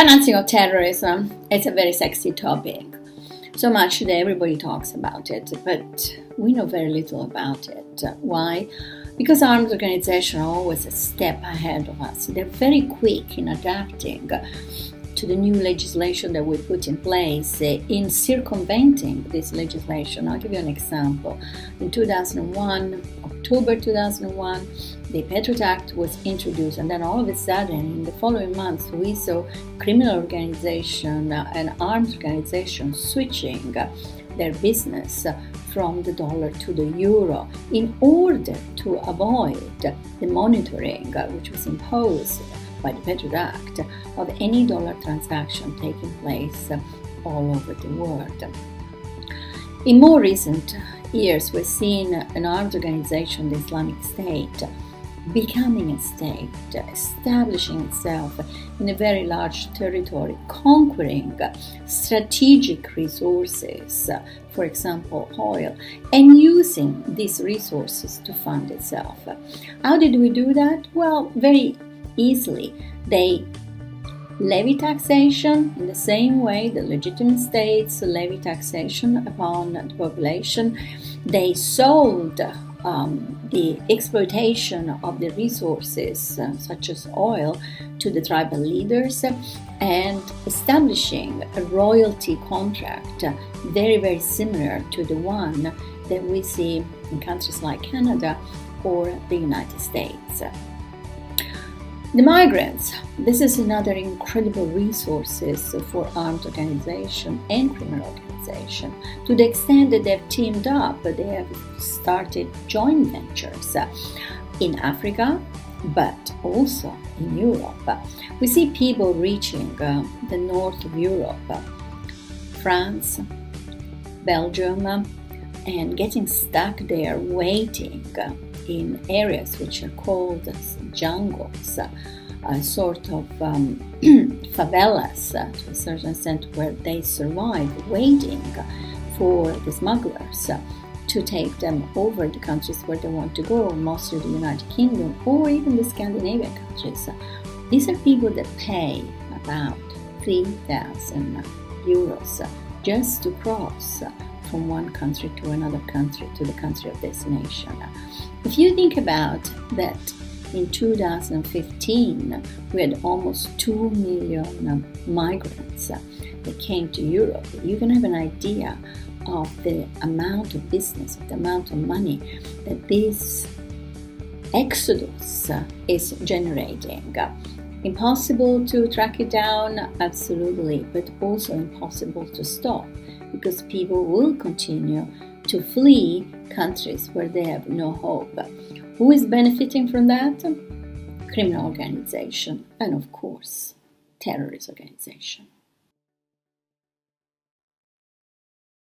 Financing of terrorism, it's a very sexy topic. So much that everybody talks about it, but we know very little about it. Why? Because armed organizations are always a step ahead of us. They're very quick in adapting to the new legislation that we put in place, in circumventing this legislation. I'll give you an example. In 2001, October 2001, the Patriot Act was introduced, and then all of a sudden, in the following months, we saw criminal organization and armed organizations switching their business from the dollar to the euro in order to avoid the monitoring which was imposed by the Patriot Act of any dollar transaction taking place all over the world. In more recent years, we've seen an armed organization, the Islamic State, becoming a state, establishing itself in a very large territory, conquering strategic resources, for example oil, and using these resources to fund itself. How did we do that? Well, very easily. They levy taxation in the same way the legitimate states levy taxation upon the population. They sold the exploitation of the resources such as oil to the tribal leaders and establishing a royalty contract very similar to the one that we see in countries like Canada or the United States. The migrants, this is another incredible resources for armed organization and criminal organization. To the extent that they've teamed up, they have started joint ventures in Africa, but also in Europe. We see people reaching the north of Europe, France, Belgium, and getting stuck there waiting in areas which are called jungles, a sort of favelas to a certain extent, where they survive waiting for the smugglers to take them over the countries where they want to go, mostly the United Kingdom or even the Scandinavian countries. These are people that pay about 3,000 euros just to cross from one country to another country, to the country of destination. If you think about that, in 2015 we had almost 2 million migrants that came to Europe. You can have an idea of the amount of business, of the amount of money that this exodus is generating. Impossible to track it down, absolutely, but also impossible to stop, because people will continue to flee countries where they have no hope. Who is benefiting from that? Criminal organization and, of course, terrorist organization.